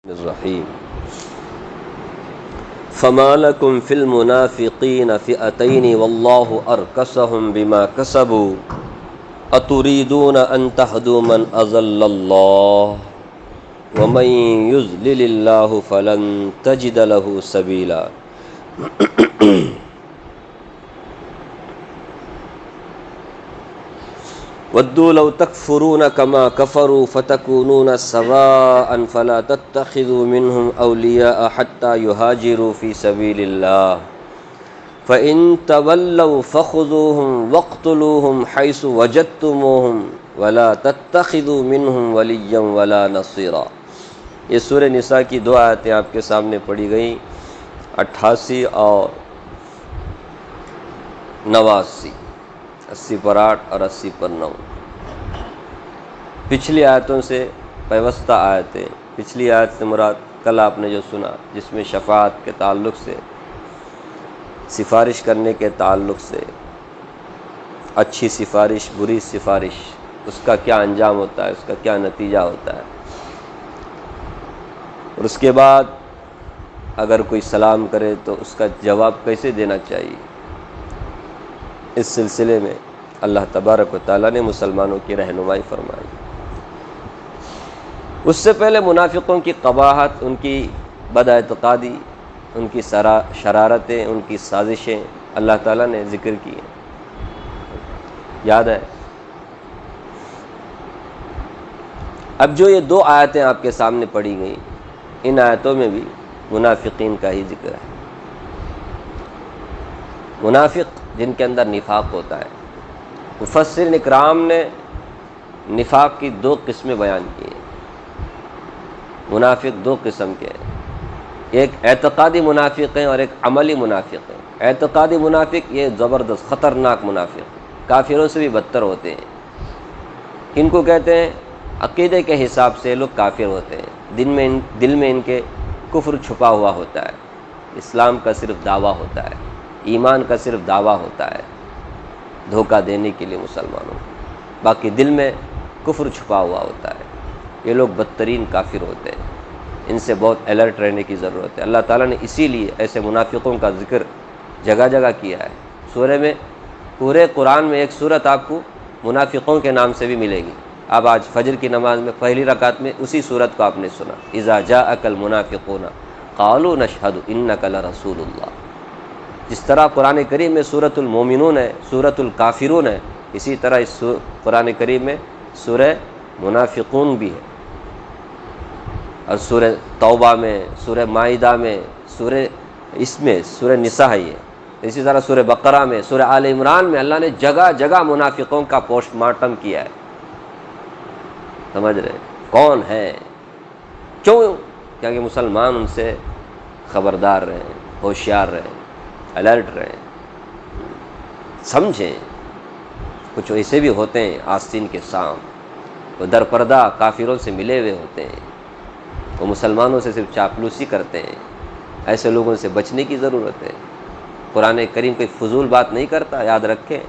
الرحیم فما لکم فی المنافقین فئتین واللہ ارکسہم بما کسبوا اتریدون ان تہدوا من اضل اللہ ومن یضلل اللہ فلن تجد له سبیلا۔ وَدُّوا لَوْ تَكْفُرُونَ كَمَا كَفَرُوا فَتَكُونُونَ سَوَاءً فَلَا تَتَّخِذُوا مِنْهُمْ أَوْلِيَاءَ حَتَّى يُهَاجِرُوا فِي سَبِيلِ اللَّهِ فَإِن تَوَلَّوْا فَخُذُوهُمْ وَاقْتُلُوهُمْ حَيْثُ وَجَدتُّمُوهُمْ وَلَا تَتَّخِذُوا مِنْهُمْ وَلِيًّا وَلَا نَصِيرًا۔ یہ سورہ نساء کی دو آیتیں آپ کے سامنے پڑھی گئیں، 88 اور 89، 80 پر 8 اور 80 پر 9۔ پچھلی آیتوں سے پیوستہ آیتیں۔ پچھلی آیت سے مراد کل آپ نے جو سنا، جس میں شفاعت کے تعلق سے، سفارش کرنے کے تعلق سے، اچھی سفارش بری سفارش، اس کا کیا انجام ہوتا ہے، اس کا کیا نتیجہ ہوتا ہے، اور اس کے بعد اگر کوئی سلام کرے تو اس کا جواب کیسے دینا چاہیے، اس سلسلے میں اللہ تبارک و تعالیٰ نے مسلمانوں کی رہنمائی فرمائی۔ اس سے پہلے منافقوں کی قباحت، ان کی بد اعتقادی، ان کی شرارتیں، ان کی سازشیں اللہ تعالیٰ نے ذکر کی ہیں، یاد ہے۔ اب جو یہ دو آیتیں آپ کے سامنے پڑھی گئیں، ان آیتوں میں بھی منافقین کا ہی ذکر ہے۔ منافق جن کے اندر نفاق ہوتا ہے۔ مفسرین اکرام نے نفاق کی دو قسمیں بیان کی ہیں۔ منافق دو قسم کے ہیں، ایک اعتقادی منافق ہیں اور ایک عملی منافق ہیں۔ اعتقادی منافق یہ زبردست خطرناک منافق ہیں، کافروں سے بھی بدتر ہوتے ہیں۔ ان کو کہتے ہیں عقیدے کے حساب سے لوگ کافر ہوتے ہیں، دل میں ان کے کفر چھپا ہوا ہوتا ہے، اسلام کا صرف دعویٰ ہوتا ہے، ایمان کا صرف دعویٰ ہوتا ہے دھوکہ دینے کے لیے مسلمانوں کو، باقی دل میں کفر چھپا ہوا ہوتا ہے۔ یہ لوگ بدترین کافر ہوتے ہیں، ان سے بہت الرٹ رہنے کی ضرورت ہے۔ اللہ تعالیٰ نے اسی لیے ایسے منافقوں کا ذکر جگہ جگہ کیا ہے۔ سورہ میں، پورے قرآن میں ایک سورت آپ کو منافقوں کے نام سے بھی ملے گی۔ اب آج فجر کی نماز میں پہلی رکعت میں اسی سورت کو آپ نے سنا، اذا جاءک المنافقون قالوا نشہد انک لرسول اللہ۔ جس طرح قرآن کریم میں سورۃ المومنون ہے، سورۃ الکافرون ہے، اسی طرح اس قرآن کریم میں سورہ منافقون بھی ہے، اور سورہ توبہ میں، سورہ مائدہ میں، سورہ نساء ہے، اسی طرح سورہ بقرہ میں، سورہ آل عمران میں اللہ نے جگہ جگہ منافقوں کا پوسٹ مارٹم کیا ہے۔ سمجھ رہے کون ہے، کیوں؟ کیونکہ مسلمان ان سے خبردار رہیں، ہوشیار رہیں، الرٹ رہیں، سمجھیں۔ کچھ ایسے بھی ہوتے ہیں آستین کے سام، وہ در پردہ کافروں سے ملے ہوئے ہوتے ہیں، وہ مسلمانوں سے صرف چاپلوسی کرتے ہیں۔ ایسے لوگوں سے بچنے کی ضرورت ہے۔ قرآن کریم کوئی فضول بات نہیں کرتا، یاد رکھیں۔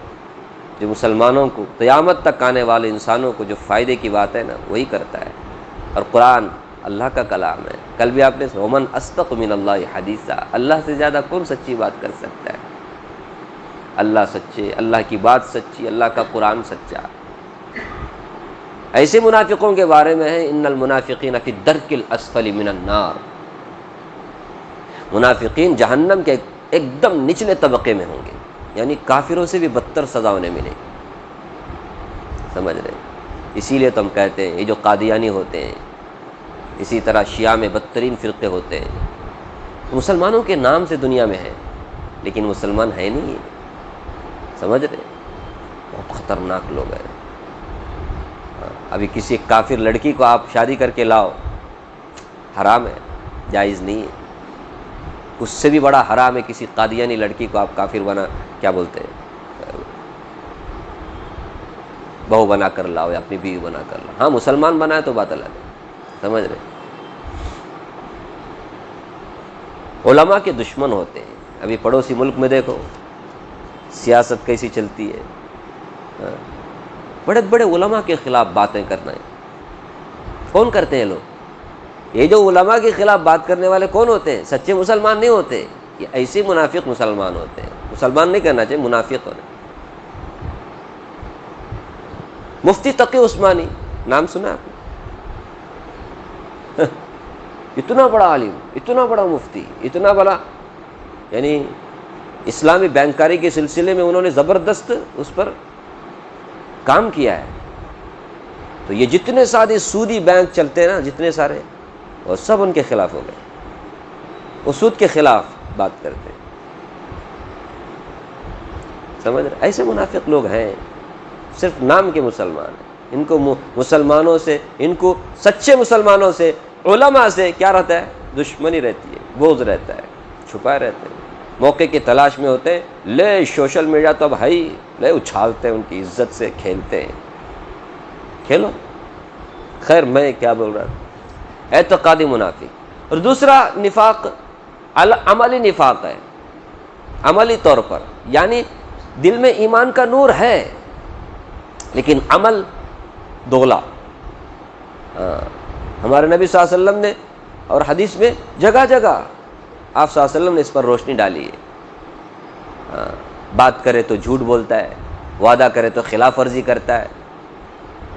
جو مسلمانوں کو، قیامت تک آنے والے انسانوں کو جو فائدے کی بات ہے نا، وہی کرتا ہے۔ اور قرآن اللہ کا کلام ہے۔ کل بھی آپ نے ومن اصدق من اللہ حدیثا، اللہ سے زیادہ کون سچی بات کر سکتا ہے؟ اللہ سچے، اللہ کی بات سچی، اللہ کا قرآن سچا۔ ایسے منافقوں کے بارے میں ہے ان المنافقین فی الدرک الاسفل من النار، منافقین جہنم کے ایک دم نچلے طبقے میں ہوں گے، یعنی کافروں سے بھی بدتر سزا انہیں ملے گی۔ سمجھ رہے ہیں؟ اسی لیے تو ہم کہتے ہیں یہ جو قادیانی ہوتے ہیں، اسی طرح شیعہ میں بدترین فرقے ہوتے ہیں، مسلمانوں کے نام سے دنیا میں ہیں لیکن مسلمان ہے نہیں ہے۔ سمجھ رہے ہیں؟ بہت خطرناک لوگ ہیں۔ ابھی کسی کافر لڑکی کو آپ شادی کر کے لاؤ، حرام ہے، جائز نہیں ہے۔ اس سے بھی بڑا حرام ہے کسی قادیانی لڑکی کو آپ کافر بنا، کیا بولتے ہیں، بہو بنا کر لاؤ یا اپنی بیوی بنا کر لاؤ۔ ہاں مسلمان بنا ہے تو بات الگ ہے۔ سمجھ رہے؟ علماء کے دشمن ہوتے ہیں۔ ابھی پڑوسی ملک میں دیکھو سیاست کیسی چلتی ہے، بڑے بڑے علماء کے خلاف باتیں کرنا ہے۔ کون کرتے ہیں لوگ؟ یہ جو علماء کے خلاف بات کرنے والے کون ہوتے ہیں؟ سچے مسلمان نہیں ہوتے، یہ ایسے منافق مسلمان ہوتے ہیں. مسلمان نہیں کہنا چاہیے، منافق ہونے. مفتی تقی عثمانی نام سنا آپ نے؟ اتنا بڑا عالم، اتنا بڑا مفتی، اتنا بڑا، یعنی اسلامی بینکاری کے سلسلے میں انہوں نے زبردست اس پر کام کیا ہے. تو یہ جتنے سارے سودی بینک چلتے ہیں نا، جتنے سارے، وہ سب ان کے خلاف ہو گئے. وہ سود کے خلاف بات کرتے ہیں. سمجھ رہے؟ ایسے منافق لوگ ہیں، صرف نام کے مسلمان ہیں. ان کو مسلمانوں سے، ان کو سچے مسلمانوں سے، علماء سے کیا رہتا ہے؟ دشمنی رہتی ہے، بغض رہتا ہے، چھپائے رہتے ہیں. موقع کی تلاش میں ہوتے ہیں، لے سوشل میڈیا تو اب ہے ہی، لے اچھالتے ہیں، ان کی عزت سے کھیلتے ہیں. کھیلو. خیر میں کیا بول رہا تھا؟ اعتقادی منافق. اور دوسرا نفاق عملی نفاق ہے، عملی طور پر، یعنی دل میں ایمان کا نور ہے لیکن عمل دوغلا. ہمارے نبی صلی اللہ علیہ وسلم نے اور حدیث میں جگہ جگہ آپ صلی اللہ علیہ وسلم نے اس پر روشنی ڈالی ہے. بات کرے تو جھوٹ بولتا ہے، وعدہ کرے تو خلاف ورزی کرتا ہے،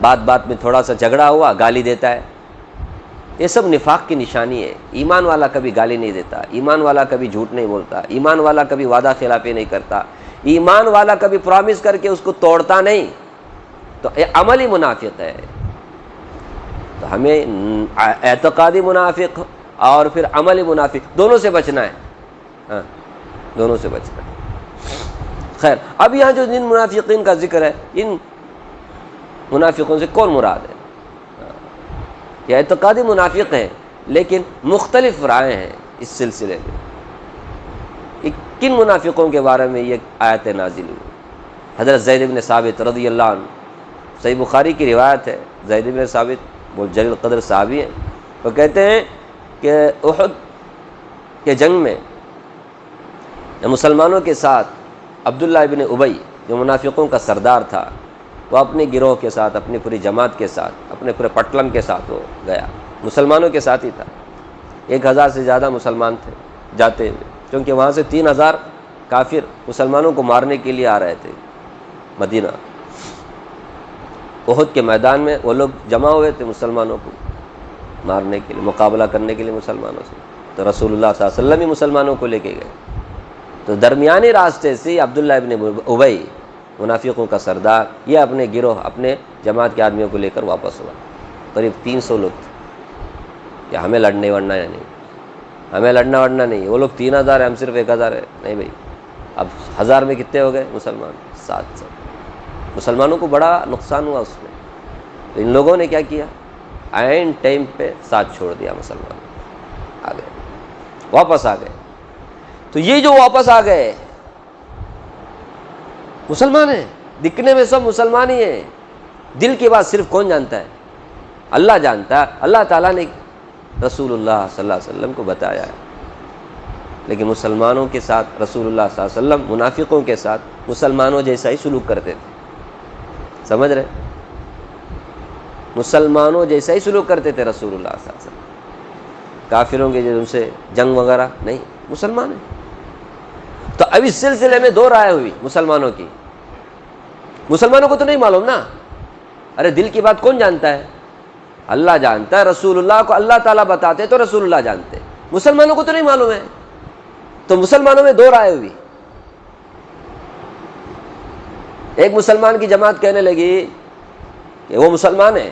بات بات میں تھوڑا سا جھگڑا ہوا گالی دیتا ہے. یہ سب نفاق کی نشانی ہے. ایمان والا کبھی گالی نہیں دیتا، ایمان والا کبھی جھوٹ نہیں بولتا، ایمان والا کبھی وعدہ خلافی نہیں کرتا، ایمان والا کبھی پرامس کر کے اس کو توڑتا نہیں. تو یہ عملی منافق ہے. تو ہمیں اعتقادی منافق اور پھر عملی منافق دونوں سے بچنا ہے. ہاں، دونوں سے بچنا ہے. خیر، اب یہاں جو جن منافقین کا ذکر ہے، ان منافقوں سے کون مراد ہے؟ یہ اعتقادی منافق ہیں لیکن مختلف رائے ہیں اس سلسلے میں. کن منافقوں کے بارے میں یہ آیت نازل ہوئی؟ حضرت زید بن ثابت رضی اللہ عنہ، صحیح بخاری کی روایت ہے. زید بن ثابت بہت جلیل قدر صحابی ہیں. وہ کہتے ہیں کہ احد کے جنگ میں مسلمانوں کے ساتھ عبداللہ ابن ابی جو منافقوں کا سردار تھا، وہ اپنے گروہ کے ساتھ، اپنی پوری جماعت کے ساتھ، اپنے پورے پٹلن کے ساتھ وہ گیا. مسلمانوں کے ساتھ ہی تھا. 1000 سے زیادہ مسلمان تھے جاتے ہوئے، کیونکہ وہاں سے 3000 کافر مسلمانوں کو مارنے کے لیے آ رہے تھے مدینہ. احد کے میدان میں وہ لوگ جمع ہوئے تھے مسلمانوں کو مارنے کے لیے، مقابلہ کرنے کے لیے مسلمانوں سے. تو رسول اللہ صلی اللہ علیہ وسلم ہی مسلمانوں کو لے کے گئے. تو درمیانی راستے سے عبداللہ ابن ابی منافقوں کا سردار، یہ اپنے گروہ، اپنے جماعت کے آدمیوں کو لے کر واپس ہوا. قریب 300 لوگ تھے. کہ ہمیں لڑنے وڑنا یا نہیں، ہمیں لڑنا وڑنا نہیں. وہ لوگ 3000 ہے، ہم صرف 1000 ہے. نہیں بھائی، اب 1000 میں کتنے ہو گئے مسلمان؟ 700. مسلمانوں کو بڑا نقصان ہوا اس میں. تو ان لوگوں نے کیا کیا؟ عین ٹائم پہ ساتھ چھوڑ دیا، مسلمان آ گئے، واپس آ گئے. تو یہ جو واپس آ گئے مسلمان ہیں، دکھنے میں سب مسلمان ہی ہیں، دل کی بات صرف کون جانتا ہے؟ اللہ جانتا ہے. اللہ تعالیٰ نے رسول اللہ صلی اللہ علیہ وسلم کو بتایا ہے. لیکن مسلمانوں کے ساتھ رسول اللہ صلی اللہ علیہ وسلم منافقوں کے ساتھ مسلمانوں جیسا ہی سلوک کرتے تھے. سمجھ رہے؟ مسلمانوں جیسا ہی سلوک کرتے تھے رسول اللہ صلی اللہ علیہ وسلم. کافروں کے جو ان سے جنگ وغیرہ نہیں، مسلمان ہیں. تو اب اس سلسلے میں 2 رائے ہوئی مسلمانوں کی. مسلمانوں کو تو نہیں معلوم نا، ارے دل کی بات کون جانتا ہے؟ اللہ جانتا ہے. رسول اللہ کو اللہ تعالیٰ بتاتے تو رسول اللہ جانتے، مسلمانوں کو تو نہیں معلوم ہے. تو مسلمانوں میں 2 رائے ہوئی. ایک مسلمان کی جماعت کہنے لگی کہ وہ مسلمان ہیں،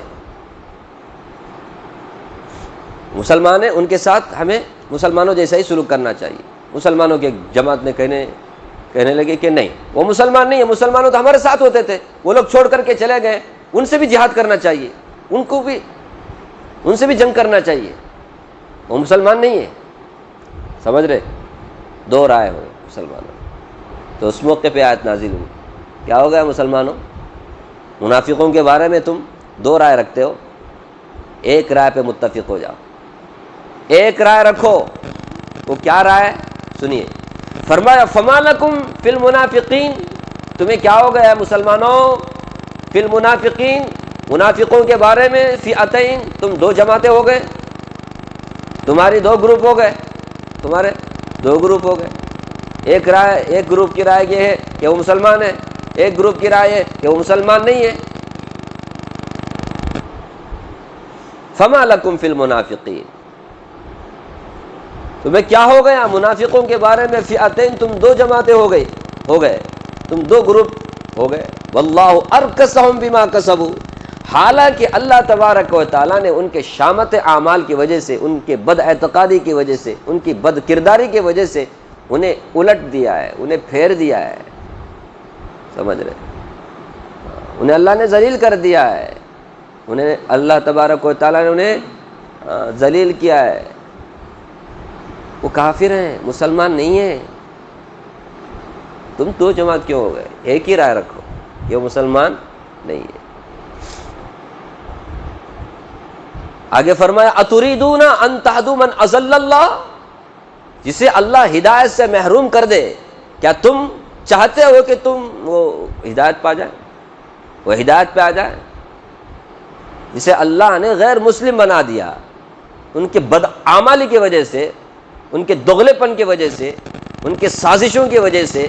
مسلمان ہیں، ان کے ساتھ ہمیں مسلمانوں جیسا ہی سلوک کرنا چاہیے. مسلمانوں کی جماعت نے کہنے لگے کہ نہیں، وہ مسلمان نہیں ہے، مسلمانوں تو ہمارے ساتھ ہوتے تھے، وہ لوگ چھوڑ کر کے چلے گئے، ان سے بھی جہاد کرنا چاہیے، ان سے بھی جنگ کرنا چاہیے، وہ مسلمان نہیں ہے. سمجھ رہے؟ 2 رائے ہوئے مسلمانوں. تو اس موقع پہ آیت نازل ہوئی. کیا ہو گیا مسلمانوں؟ منافقوں کے بارے میں تم 2 رائے رکھتے ہو، ایک رائے پہ متفق ہو جاؤ، ایک رائے رکھو. وہ کیا رائے؟ سنیے. فرمایا فما لکم فی المنافقین، تمہیں کیا ہو گیا مسلمانوں؟ فی المنافقین، منافقوں کے بارے میں، فئتین، تم 2 جماعتیں ہو گئے. تمہاری دو گروپ ہو گئے، تمہارے دو گروپ ہو گئے. ایک گروپ کی رائے یہ ہے کہ وہ مسلمان ہے، ایک گروپ کی رائے ہے کہ وہ مسلمان نہیں ہے. فما لکم فی المنافقین، تمہیں کیا ہو گیا منافقوں کے بارے میں؟ فئتین، تم دو جماعتیں ہو گئے، تم دو گروپ ہو گئے. واللہ ارکسہم بما کسبوا، حالانکہ اللہ تبارک و تعالیٰ نے ان کے شامت اعمال کی وجہ سے، ان کے بد اعتقادی کی وجہ سے، ان کی بد کرداری کی وجہ سے انہیں الٹ دیا ہے، انہیں پھیر دیا ہے. سمجھ رہے؟ انہیں اللہ نے ذلیل کر دیا ہے، انہیں اللہ تبارک و تعالیٰ نے انہیں ذلیل کیا ہے. وہ کافر ہیں، مسلمان نہیں ہیں. تم دو جماعت کیوں ہو گئے؟ ایک ہی رائے رکھو کہ وہ مسلمان نہیں ہے. آگے فرمایا اتریدون ان تہدوا من اضل اللہ، جسے اللہ ہدایت سے محروم کر دے، کیا تم چاہتے ہو کہ تم وہ ہدایت پا جائے، وہ ہدایت پہ آ جائے؟ جسے اللہ نے غیر مسلم بنا دیا ان کے بدعمالی کی وجہ سے، ان کے دغلے پن کی وجہ سے، ان کے سازشوں کی وجہ سے.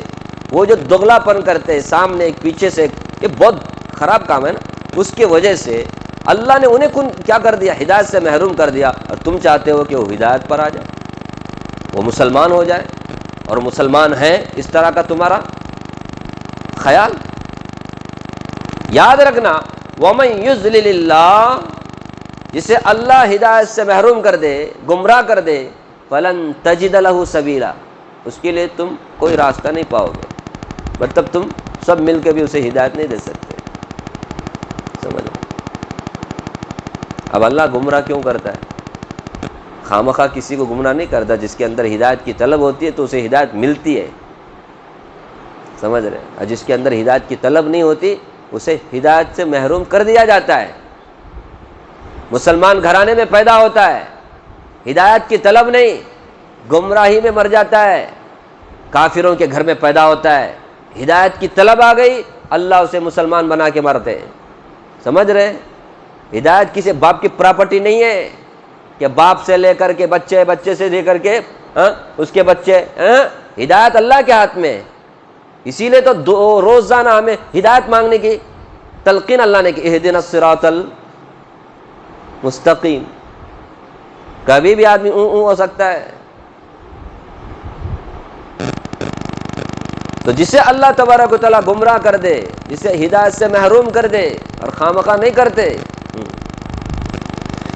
وہ جو دغلا پن کرتے ہیں سامنے ایک پیچھے سے، یہ بہت خراب کام ہے نا. اس کی وجہ سے اللہ نے انہیں کیا کر دیا؟ ہدایت سے محروم کر دیا. اور تم چاہتے ہو کہ وہ ہدایت پر آ جائے، وہ مسلمان ہو جائے، اور مسلمان ہیں اس طرح کا تمہارا خیال. یاد رکھنا وَمَن يُضْلِلِ اللَّهُ، جسے اللہ ہدایت سے محروم کر دے، گمراہ کر دے، فَلَن تَجِدَ لَهُ سَبِيلًا، اس کے لیے تم کوئی راستہ نہیں پاؤ گے. مطلب تم سب مل کے بھی اسے ہدایت نہیں دے سکتے. سمجھو. اب اللہ گمراہ کیوں کرتا ہے؟ خامخواہ کسی کو گمراہ نہیں کرتا. جس کے اندر ہدایت کی طلب ہوتی ہے تو اسے ہدایت ملتی ہے. سمجھ رہے؟ اور جس کے اندر ہدایت کی طلب نہیں ہوتی اسے ہدایت سے محروم کر دیا جاتا ہے. مسلمان گھرانے میں پیدا ہوتا ہے، ہدایت کی طلب نہیں، گمراہی میں مر جاتا ہے. کافروں کے گھر میں پیدا ہوتا ہے، ہدایت کی طلب آ گئی، اللہ اسے مسلمان بنا کے مرتے. سمجھ رہے؟ ہدایت کسی باپ کی پراپرٹی نہیں ہے کہ باپ سے لے کر کے بچے، بچے سے لے کر کے اس کے بچے. ہدایت اللہ کے ہاتھ میں. اسی لیے تو روزانہ ہمیں ہدایت مانگنے کی تلقین اللہ نے کی، اہدنا الصراط المستقیم. کبھی بھی آدمی ہو سکتا ہے. تو جسے اللہ تبارک و تعالیٰ گمراہ کر دے، جسے ہدایت سے محروم کر دے، اور خامخواہ نہیں کرتے،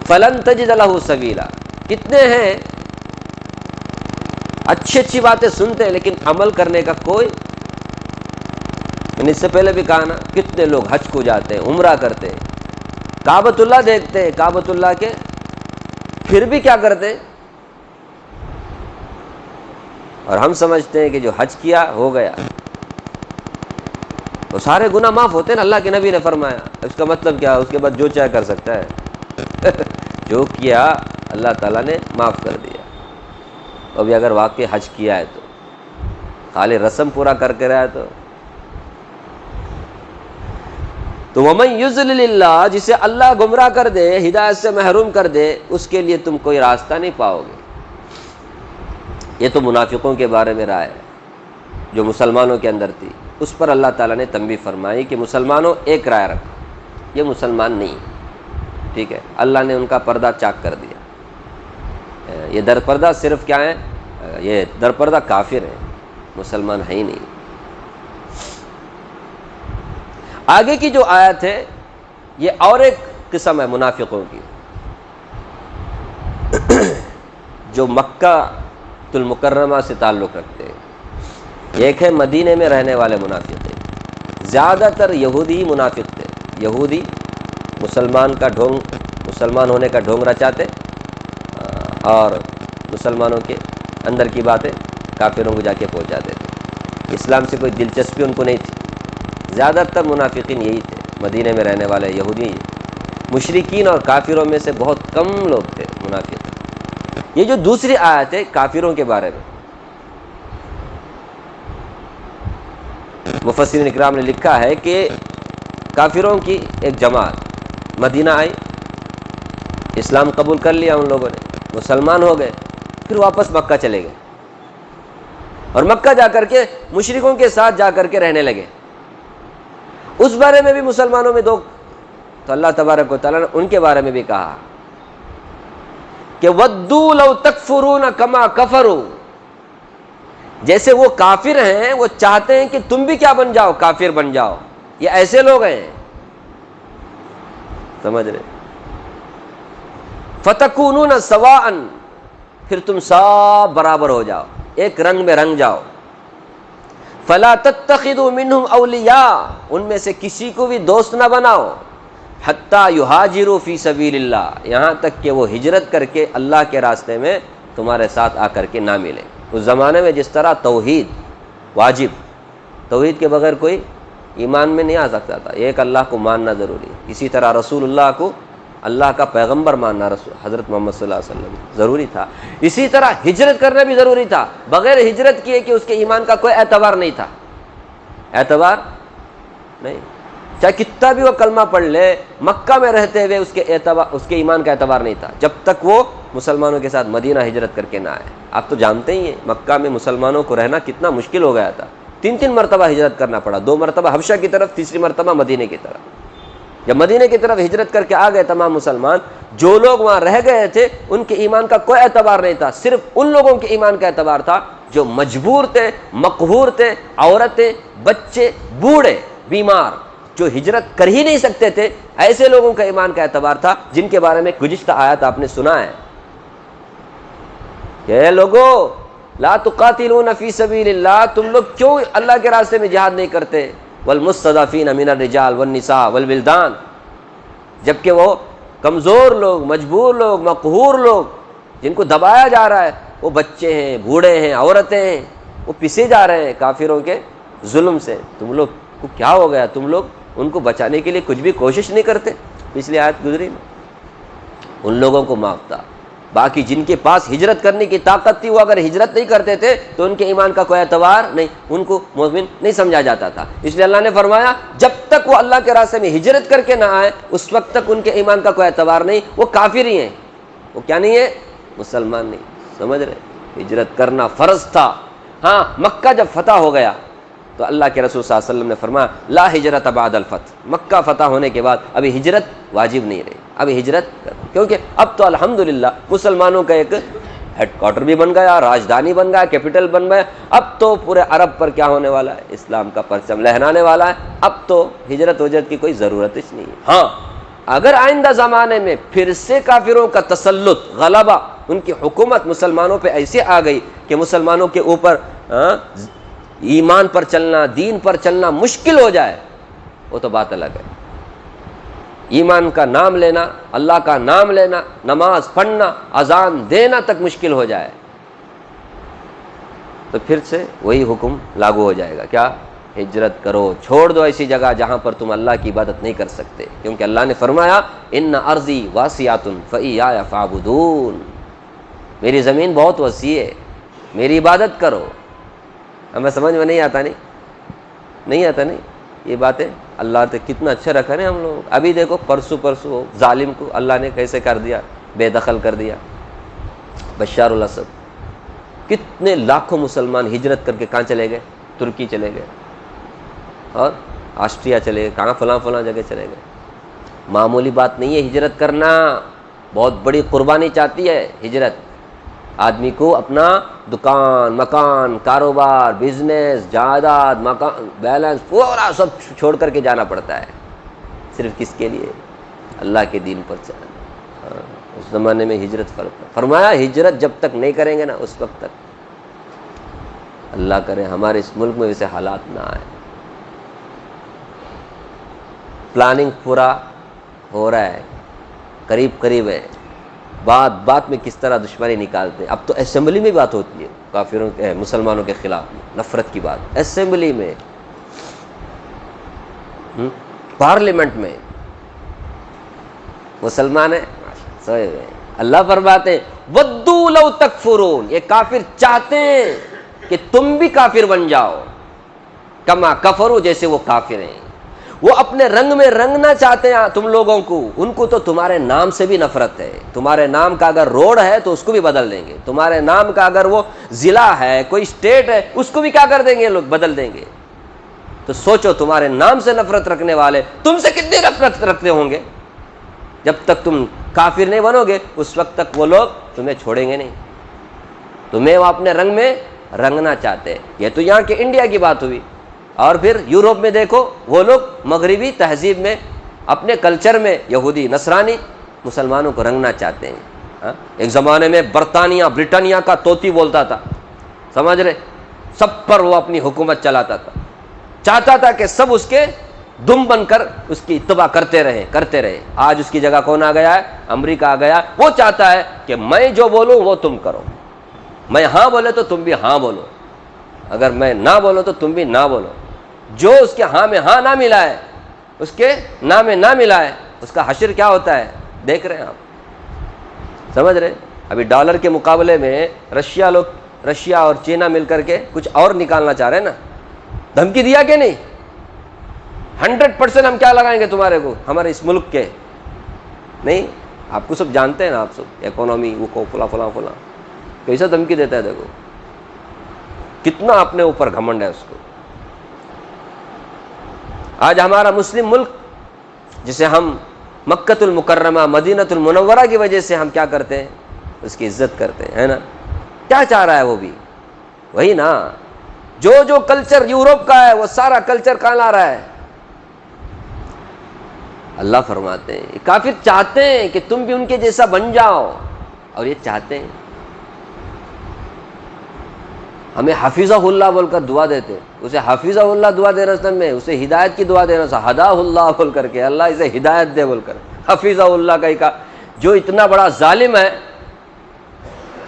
فلن تجد لہ سبیلا. کتنے ہیں اچھی اچھی باتیں سنتے ہیں لیکن عمل کرنے کا کوئی. میں نے اس سے پہلے بھی کہا نا، کتنے لوگ حج کو جاتے ہیں، عمرہ کرتے ہیں، کعبۃ اللہ دیکھتے ہیں، کعبۃ اللہ کے، پھر بھی کیا کرتے ہیں؟ اور ہم سمجھتے ہیں کہ جو حج کیا ہو گیا، تو سارے گناہ معاف ہوتے ہیں نا. اللہ کے نبی نے فرمایا. اس کا مطلب کیا؟ اس کے بعد جو چاہے کر سکتا ہے. جو کیا اللہ تعالیٰ نے معاف کر دیا. ابھی اگر واقعی حج کیا ہے تو خالی رسم پورا کر کے رہا ہے تو وَمَن يُضْلِلِ اللَّهُ، جسے اللہ گمراہ کر دے، ہدایت سے محروم کر دے، اس کے لیے تم کوئی راستہ نہیں پاؤ گے. یہ تو منافقوں کے بارے میں رائے ہے جو مسلمانوں کے اندر تھی. اس پر اللہ تعالیٰ نے تنبیہ فرمائی کہ مسلمانوں ایک رائے رکھو، یہ مسلمان نہیں. ٹھیک ہے؟ اللہ نے ان کا پردہ چاک کر دیا. یہ در پردہ صرف کیا ہے؟ یہ در پردہ کافر ہیں، مسلمان ہے ہی نہیں. آگے کی جو آیت ہے یہ اور ایک قسم ہے منافقوں کی، جو مکہ المکرمہ سے تعلق رکھتے ہیں. ایک ہے مدینے میں رہنے والے منافق ہیں. زیادہ تر یہودی منافق تھے. یہودی مسلمان ہونے کا ڈھونگ رچاتے اور مسلمانوں کے اندر کی باتیں کافروں کو جا کے پہنچاتے تھے. اسلام سے کوئی دلچسپی ان کو نہیں تھی. زیادہ تر منافقین یہی تھے، مدینے میں رہنے والے یہودی. مشرکین اور کافروں میں سے بہت کم لوگ تھے منافق. یہ جو دوسری آیت ہے کافروں کے بارے میں، مفسرین اکرام نے لکھا ہے کہ کافروں کی ایک جماعت مدینہ آئی، اسلام قبول کر لیا ان لوگوں نے، مسلمان ہو گئے، پھر واپس مکہ چلے گئے اور مکہ جا کر کے مشرکوں کے ساتھ جا کر کے رہنے لگے۔ اس بارے میں بھی مسلمانوں میں دو، تو اللہ تبارک و تعالیٰ نے ان کے بارے میں بھی کہا کہ وَدُّوا لَوْ تَكْفُرُونَ كَمَا كَفَرُوا، جیسے وہ کافر ہیں وہ چاہتے ہیں کہ تم بھی کیا بن جاؤ، کافر بن جاؤ۔ یہ ایسے لوگ ہیں، سمجھ رہے؟ فَتَكُونُونَ سَوَاءً، پھر تم سب برابر ہو جاؤ، ایک رنگ میں رنگ جاؤ۔ فَلَا تَتَّخِذُوا مِنْهُمْ أَوْلِيَاءَ، ان میں سے کسی کو بھی دوست نہ بناؤ، حَتَّى يُهَاجِرُوا فِي سَبِيلِ اللَّهِ، یہاں تک کہ وہ ہجرت کر کے اللہ کے راستے میں تمہارے ساتھ آ کر کے نہ ملے۔ اس زمانے میں جس طرح توحید واجب، توحید کے بغیر کوئی ایمان میں نہیں آ سکتا تھا، ایک اللہ کو ماننا ضروری ہے، اسی طرح رسول اللہ کو اللہ کا پیغمبر ماننا، رسول حضرت محمد صلی اللہ علیہ وسلم ضروری تھا، اسی طرح ہجرت کرنا بھی ضروری تھا، بغیر ہجرت کیے کہ اس کے ایمان کا کوئی اعتبار نہیں تھا، اعتبار نہیں، چاہے کتنا بھی وہ کلمہ پڑھ لے، مکہ میں رہتے ہوئے اس کے ایمان کا اعتبار نہیں تھا جب تک وہ مسلمانوں کے ساتھ مدینہ ہجرت کر کے نہ آئے۔ آپ تو جانتے ہی ہیں مکہ میں مسلمانوں کو رہنا کتنا مشکل ہو گیا تھا، 3 مرتبہ ہجرت کرنا پڑا، 2 مرتبہ حبشہ کی طرف، تیسری مرتبہ مدینہ کی طرف۔ جب مدینہ کی طرف ہجرت کر کے آ گئے تمام مسلمان، جو لوگ وہاں رہ گئے تھے ان کے ایمان کا کوئی اعتبار نہیں تھا، صرف ان لوگوں کے ایمان کا اعتبار تھا جو مجبور تھے، مقہور تھے، عورتیں، بچے، بوڑھے، بیمار، جو ہجرت کر ہی نہیں سکتے تھے، ایسے لوگوں کا ایمان کا اعتبار تھا، جن کے بارے میں گزشتہ آیات آپ نے سنا ہے کہ اے لوگو لا تقاتلون فی سبیل اللہ، تم لوگ کیوں اللہ کے راستے میں جہاد نہیں کرتے؟ والمستضعفین من الرجال والنساء والولدان، جبکہ وہ کمزور لوگ، مجبور لوگ، مقہور لوگ، جن کو دبایا جا رہا ہے، وہ بچے ہیں، بوڑھے ہیں، عورتیں ہیں، وہ پسے جا رہے ہیں کافروں کے ظلم سے، تم لوگ کو کیا ہو گیا؟ تم لوگ ان کو بچانے کے لیے کچھ بھی کوشش نہیں کرتے؟ پچھلی آیت گزری نا، ان لوگوں کو معاف تھا، باقی جن کے پاس ہجرت کرنے کی طاقت تھی وہ اگر ہجرت نہیں کرتے تھے تو ان کے ایمان کا کوئی اعتبار نہیں، ان کو مومن نہیں سمجھا جاتا تھا۔ اس لیے اللہ نے فرمایا جب تک وہ اللہ کے راستے میں ہجرت کر کے نہ آئے اس وقت تک ان کے ایمان کا کوئی اعتبار نہیں، وہ کافر ہی ہیں، وہ کیا نہیں ہے؟ مسلمان نہیں۔ سمجھ رہے؟ ہجرت کرنا فرض تھا۔ ہاں مکہ جب فتح ہو گیا تو اللہ کے رسول صلی اللہ علیہ وسلم نے فرمایا لا ہجرت بعد الفتح، مکہ فتح ہونے کے بعد ابھی ہجرت واجب نہیں رہی، ابھی ہجرت کیونکہ اب تو الحمدللہ مسلمانوں کا ایک ہیڈ کوارٹر بھی بن گیا، راجدھانی بن گیا، کیپٹل بن گیا، اب تو پورے عرب پر کیا ہونے والا ہے؟ اسلام کا پرچم لہرانے والا ہے، اب تو ہجرت وجرت کی کوئی ضرورت ہی نہیں ہے۔ ہاں اگر آئندہ زمانے میں پھر سے کافروں کا تسلط، غلبہ، ان کی حکومت مسلمانوں پہ ایسے آ گئی کہ مسلمانوں کے اوپر ایمان پر چلنا، دین پر چلنا مشکل ہو جائے، وہ تو بات الگ ہے۔ ایمان کا نام لینا، اللہ کا نام لینا، نماز پڑھنا، اذان دینا تک مشکل ہو جائے تو پھر سے وہی حکم لاگو ہو جائے گا، کیا؟ ہجرت کرو، چھوڑ دو ایسی جگہ جہاں پر تم اللہ کی عبادت نہیں کر سکتے، کیونکہ اللہ نے فرمایا ان ارضی واسعۃ فایای فاعبدون، میری زمین بہت وسیع ہے، میری عبادت کرو۔ ہمیں سمجھ میں نہیں آتا، نہیں آتا یہ باتیں، اللہ نے کتنا اچھا رکھا ہے ہم لوگ۔ ابھی دیکھو پرسوں ظالم کو اللہ نے کیسے کر دیا، بے دخل کر دیا، بشار الاسد۔ کتنے لاکھوں مسلمان ہجرت کر کے کہاں چلے گئے؟ ترکی چلے گئے اور آسٹریا چلے گئے، کہاں فلاں جگہ چلے گئے۔ معمولی بات نہیں ہے ہجرت کرنا، بہت بڑی قربانی چاہتی ہے ہجرت۔ آدمی کو اپنا دکان، مکان، کاروبار، بزنس، جائیداد، مکان، بیلنس پورا سب چھوڑ کر کے جانا پڑتا ہے، صرف کس کے لیے؟ اللہ کے دین پر چلنا۔ اس زمانے میں ہجرت فرمایا ہجرت جب تک نہیں کریں گے نا اس وقت تک، اللہ کرے ہمارے اس ملک میں ویسے حالات نہ آئے۔ پلاننگ پورا ہو رہا ہے، قریب ہے، بات میں کس طرح دشمنی نکالتے ہیں۔ اب تو اسمبلی میں بات ہوتی ہے کافروں کے، مسلمانوں کے خلاف نفرت کی بات، اسمبلی میں، پارلیمنٹ میں مسلمان ہیں سوئے ہوئے ہیں۔ اللہ فرماتے ہیں وَدُّوا لَوْ تَكْفُرُونَ، یہ کافر چاہتے ہیں کہ تم بھی کافر بن جاؤ، کما کفروا، جیسے وہ کافر ہیں۔ وہ اپنے رنگ میں رنگنا چاہتے ہیں تم لوگوں کو. ان کو تو تمہارے نام سے بھی نفرت ہے. تمہارے نام کا اگر روڈ ہے تو اس کو بھی بدل دیں گے. تمہارے نام کا اگر وہ ضلع ہے, کوئی اسٹیٹ ہے, اس کو بھی کیا کر دیں گے لوگ, بدل دیں گے. تو سوچو تمہارے نام سے نفرت رکھنے والے تم سے کتنی نفرت رکھتے ہوں گے. جب تک تم کافر نہیں بنو گے اس وقت تک وہ لوگ تمہیں چھوڑیں گے نہیں. تمہیں وہ اپنے رنگ میں رنگنا چاہتے ہیں. یہ تو یہاں کے انڈیا کی بات ہوئی. اور پھر یوروپ میں دیکھو, وہ لوگ مغربی تہذیب میں اپنے کلچر میں یہودی نصرانی مسلمانوں کو رنگنا چاہتے ہیں. ایک زمانے میں برطانیہ کا طوطی بولتا تھا, سمجھ رہے, سب پر وہ اپنی حکومت چلاتا تھا, چاہتا تھا کہ سب اس کے دم بن کر اس کی اتباع کرتے رہے. آج اس کی جگہ کون آ گیا ہے, امریکہ آ گیا. وہ چاہتا ہے کہ میں جو بولوں وہ تم کرو, میں ہاں بولے تو تم بھی ہاں بولو, اگر میں نہ بولوں تو تم بھی نہ بولو. جو اس کے ہاں میں ہاں نہ ملا ہے, اس کے نہ میں نہ ملا ہے, اس کا حشر کیا ہوتا ہے دیکھ رہے ہیں آپ, سمجھ رہے. ابھی ڈالر کے مقابلے میں رشیا اور چینا مل کر کے کچھ اور نکالنا چاہ رہے ہیں نا. دھمکی دیا کہ نہیں, 100% ہم کیا لگائیں گے تمہارے کو, ہمارے اس ملک کے. نہیں, آپ کو سب جانتے ہیں نا, آپ سب اکانومی وہ کو فلاں کیسا دھمکی دیتا ہے. دیکھو کتنا اپنے اوپر گھمنڈ ہے اس کو. آج ہمارا مسلم ملک جسے ہم مکۃ المکرمہ مدینۃ المنورہ کی وجہ سے ہم کیا کرتے ہیں, اس کی عزت کرتے ہیں, ہے نا. کیا چاہ رہا ہے وہ بھی وہی نا, جو کلچر یورپ کا ہے وہ سارا کلچر کہاں لا رہا ہے. اللہ فرماتے ہیں کافر چاہتے ہیں کہ تم بھی ان کے جیسا بن جاؤ, اور یہ چاہتے ہیں ہمیں حفیظہ اللہ بول کر دعا دیتے. اسے حفیظہ اللہ دعا دینا سن میں, اسے ہدایت کی دعا دینا, ہدا اللہ بول کر کے, اللہ اسے ہدایت دے بول کر. حفیظہ اللہ کا ہی کہا, جو اتنا بڑا ظالم ہے,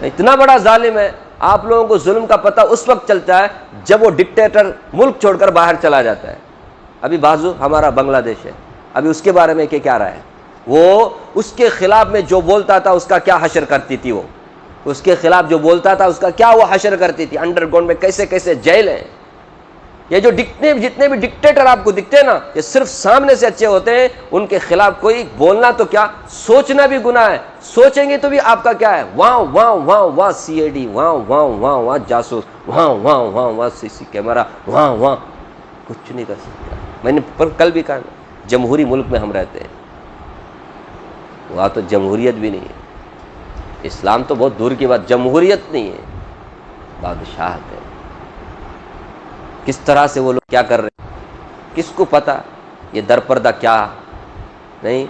اتنا بڑا ظالم ہے. آپ لوگوں کو ظلم کا پتہ اس وقت چلتا ہے جب وہ ڈکٹیٹر ملک چھوڑ کر باہر چلا جاتا ہے. ابھی بازو ہمارا بنگلہ دیش ہے, ابھی اس کے بارے میں کیا رہا ہے, وہ اس کے خلاف میں جو بولتا تھا اس کا کیا حشر کرتی تھی, وہ اس کے خلاف جو بولتا تھا اس کا کیا وہ حشر کرتی تھی. انڈر گراؤنڈ میں کیسے جیل ہیں. یہ جو جتنے بھی ڈکٹیٹر آپ کو دکھتے ہیں نا, یہ صرف سامنے سے اچھے ہوتے ہیں, ان کے خلاف کوئی بولنا تو کیا, سوچنا بھی گناہ ہے. سوچیں گے تو بھی آپ کا کیا ہے, وہاں CID, وہاں جاسوس, وہاں CC کیمرہ, وہاں کچھ نہیں کر سکتا. میں نے کل بھی کہا, جمہوری ملک میں ہم رہتے ہیں, وہاں تو جمہوریت بھی نہیں ہے. اسلام تو بہت دور کی بات, جمہوریت نہیں ہے, بادشاہت ہے. کس طرح سے وہ لوگ کیا کر رہے ہیں کس کو پتا. یہ در پردہ کیا نہیں,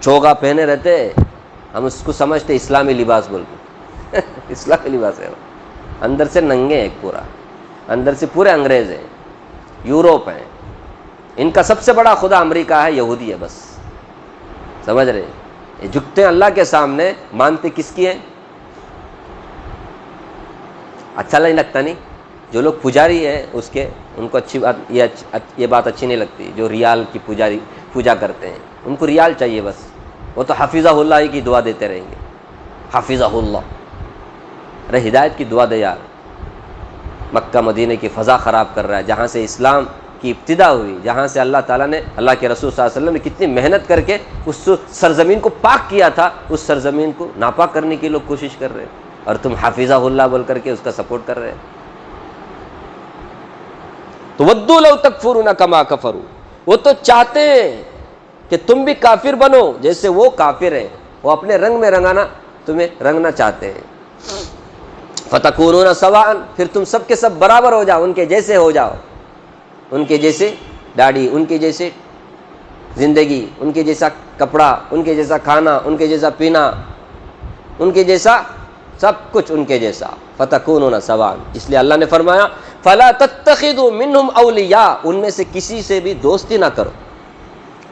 چوگا پہنے رہتے, ہم اس کو سمجھتے اسلامی لباس بول کے. اسلامی لباس ہے, اندر سے ننگے ہیں, پورا اندر سے پورے انگریز ہیں, یوروپ ہیں. ان کا سب سے بڑا خدا امریکہ ہے, یہودی ہے بس, سمجھ رہے. یہ جھکتے ہیں اللہ کے سامنے, مانتے کس کی ہیں. اچھا نہیں لگتا نہیں, جو لوگ پجاری ہیں اس کے, ان کو اچھی بات یہ بات اچھی نہیں لگتی. جو ریال کی پوجا کرتے ہیں, ان کو ریال چاہیے بس. وہ تو حفیظہ اللہ ہی کی دعا دیتے رہیں گے, حفیظہ اللہ. ارے ہدایت کی دعا دے یار. مکہ مدینہ کی فضا خراب کر رہا ہے, جہاں سے اسلام کی ابتدا ہوئی, جہاں سے اللہ تعالیٰ نے, اللہ کے رسول صلی اللہ علیہ وسلم نے کتنی محنت کر کے اس سرزمین کو پاک کیا تھا, اس سرزمین کو ناپاک کرنے کی لوگ کوشش کر رہے ہیں, اور تم حفیظہ اللہ بول کر کے اس کا سپورٹ کر رہے ہیں. تو ودوا لو تکفرون کما کفروا, وہ تو چاہتے ہیں کہ تم بھی کافر بنو جیسے وہ کافر ہیں. وہ اپنے رنگ میں رنگانا تمہیں رنگنا چاہتے ہیں. فتکونون سواء, پھر تم سب کے سب برابر ہو جاؤ, ان کے جیسے ہو جاؤ, ان کے جیسے داڑھی, ان کے جیسے زندگی, ان کے جیسا کپڑا, ان کے جیسا کھانا, ان کے جیسا پینا, ان کے جیسا سب کچھ ان کے جیسا. فتکونون سواء, اس لیے اللہ نے فرمایا فلا تتخذوا منهم اولیاء, ان میں سے کسی سے بھی دوستی نہ کرو.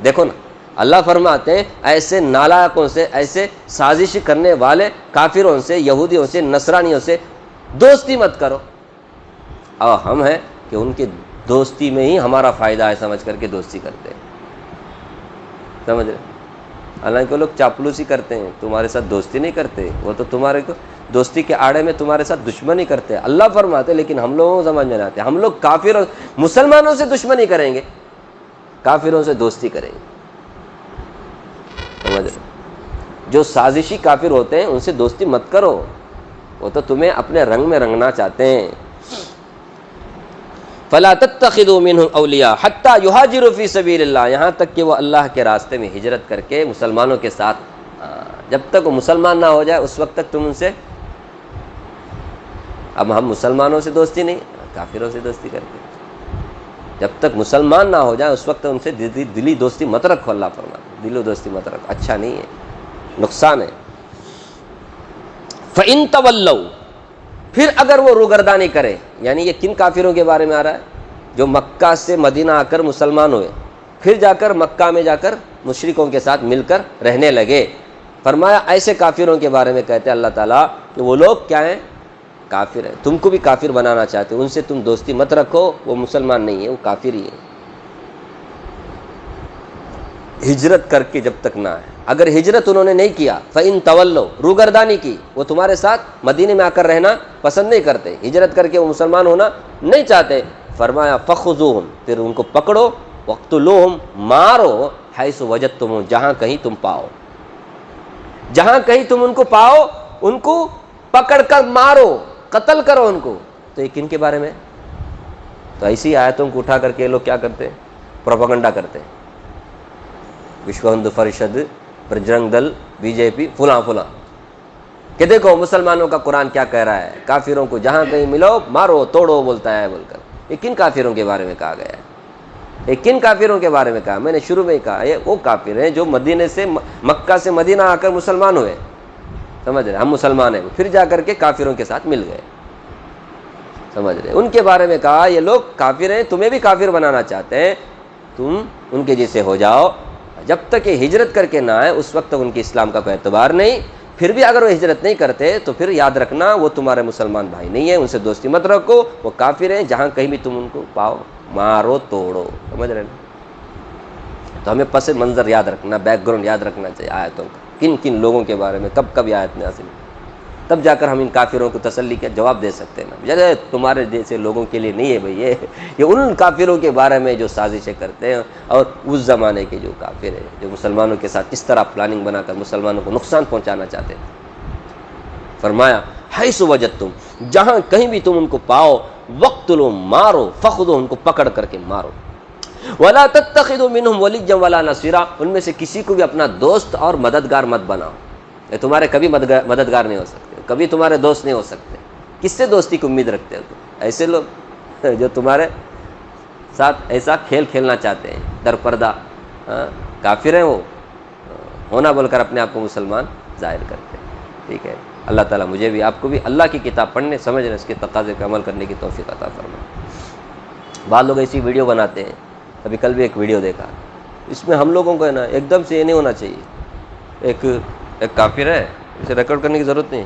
دیکھو نا, اللہ فرماتے ہیں ایسے نالائقوں سے, ایسے سازش کرنے والے کافروں سے, یہودیوں سے, نصرانیوں سے دوستی مت کرو. اور ہم ہیں کہ ان کی دوستی میں ہی ہمارا فائدہ ہے سمجھ کر کے دوستی کرتے ہیں, سمجھ رہے. حالانکہ لوگ چاپلوسی کرتے ہیں, تمہارے ساتھ دوستی نہیں کرتے, وہ تو تمہارے کو دوستی کے آڑے میں تمہارے ساتھ دشمنی کرتے ہیں. اللہ فرماتے لیکن ہم لوگوں کو سمجھ میں نہ آتے. ہم لوگ کافر اور مسلمانوں سے دشمنی کریں گے, کافروں سے دوستی کریں گے. سمجھ رہے؟ جو سازشی کافر ہوتے ہیں ان سے دوستی مت کرو، وہ تو تمہیں اپنے رنگ میں رنگنا چاہتے ہیں. فلا تتخذوا منهم اولیاء حتی یہاجروا فی سبیل اللہ، یہاں تک کہ وہ اللہ کے راستے میں ہجرت کر کے مسلمانوں کے ساتھ، جب تک وہ مسلمان نہ ہو جائے اس وقت تک تم ان سے. اب ہم مسلمانوں سے دوستی نہیں، کافروں سے دوستی کرتے. جب تک مسلمان نہ ہو جائے اس وقت ان سے دلی دوستی مت رکھو. اللہ فرماتا ہے دلی دوستی مت رکھو، اچھا نہیں ہے، نقصان ہے. فَإِن تَوَلَّوْا، پھر اگر وہ روگردانی کرے، یعنی یہ کن کافروں کے بارے میں آ رہا ہے؟ جو مکہ سے مدینہ آ کر مسلمان ہوئے، پھر جا کر مکہ میں جا کر مشرکوں کے ساتھ مل کر رہنے لگے. فرمایا ایسے کافروں کے بارے میں کہتے ہیں اللہ تعالیٰ کہ وہ لوگ کیا ہیں؟ کافر ہیں. تم کو بھی کافر بنانا چاہتے ہو، ان سے تم دوستی مت رکھو، وہ مسلمان نہیں ہے، وہ کافر ہی ہے. ہجرت کر کے جب تک نہ آئے. اگر ہجرت انہوں نے نہیں کیا، فَإِن تَوَلَّوْا، روگردانی کی، وہ تمہارے ساتھ مدینے میں آ کر رہنا پسند نہیں کرتے، ہجرت کر کے وہ مسلمان ہونا نہیں چاہتے، فرمایا فَخُذُوهُمْ، پھر ان کو پکڑو، وَاقْتُلُوهُمْ، مارو، حَيْثُ وَجَدتُّمُوهُمْ، جہاں کہیں تم پاؤ، جہاں کہیں تم ان کو پاؤ ان کو پکڑ کر مارو، قتل کرو ان کو. تو یہ کن کے بارے میں؟ تو ایسی آیتوں کو اٹھا کر کے لوگ کیا کرتے ہیں؟ پروپیگنڈا کرتے ہیں. وشو ہندو پریشد، بجرنگ دل، بی جے پی، فلاں فلاں، کہ دیکھو مسلمانوں کا قرآن کیا کہہ رہا ہے، کافروں کو جہاں کہیں ملو مارو توڑو بولتا ہے بول کر. یہ کن کافروں کے بارے میں کہا گیا ہے؟ یہ کن کافروں کے بارے میں کہا؟ میں نے شروع میں ہی کہا یہ وہ کافر ہیں جو مدینے سے مکہ سے مدینہ آ کر مسلمان ہوئے. سمجھ رہے؟ ہم مسلمان ہیں، پھر جا کر کے کافروں کے ساتھ مل گئے. سمجھ رہے؟ ان کے بارے میں کہا یہ لوگ کافر ہیں، تمہیں بھی کافر بنانا چاہتے ہیں، تم ان کے جیسے ہو جاؤ. جب تک یہ ہجرت کر کے نہ آئے اس وقت تک ان کے اسلام کا کوئی اعتبار نہیں. پھر بھی اگر وہ ہجرت نہیں کرتے تو پھر یاد رکھنا وہ تمہارے مسلمان بھائی نہیں ہیں، ان سے دوستی مت رکھو، وہ کافر ہیں، جہاں کہیں بھی تم ان کو پاؤ مارو توڑو. سمجھ رہے نا؟ تو ہمیں پس منظر یاد رکھنا، بیک گراؤنڈ یاد رکھنا چاہیے آیتوں کا، کن کن لوگوں کے بارے میں کب کب یہ آیت نازل، تب جا کر ہم ان کافروں کو تسلی کا جواب دے سکتے ہیں نا. جگہ تمہارے جیسے لوگوں کے لیے نہیں ہے بھئی، یہ ان کافروں کے بارے میں جو سازشیں کرتے ہیں، اور اس زمانے کے جو کافر ہیں جو مسلمانوں کے ساتھ اس طرح پلاننگ بنا کر مسلمانوں کو نقصان پہنچانا چاہتے ہیں. فرمایا حیث وجدتم، جہاں کہیں بھی تم ان کو پاؤ، وقتلوا، مارو، فخذوا، ان کو پکڑ کر کے مارو. ولا تتخذوا منهم وليا ولا نصيرا، ان میں سے کسی کو بھی اپنا دوست اور مددگار مت بناؤ. یہ تمہارے کبھی مددگار نہیں ہو سکتے، کبھی تمہارے دوست نہیں ہو سکتے. کس سے دوستی کی امید رکھتے ہو تم؟ ایسے لوگ جو تمہارے ساتھ ایسا کھیل کھیلنا چاہتے ہیں، در پردہ کافر ہیں، وہ ہونا بول کر اپنے آپ کو مسلمان ظاہر کرتے ہیں. ٹھیک ہے، اللہ تعالیٰ مجھے بھی آپ کو بھی اللہ کی کتاب پڑھنے، سمجھنے، اس کے تقاضے پہ عمل کرنے کی توفیق عطا فرمائے. بعض لوگ ایسی ویڈیو بناتے ہیں، ابھی کل بھی ایک ویڈیو دیکھا، اس میں ہم لوگوں کو ہے نا ایک دم سے یہ نہیں ہونا چاہیے، ایک کافر ہے، اسے ریکارڈ کرنے کی ضرورت نہیں.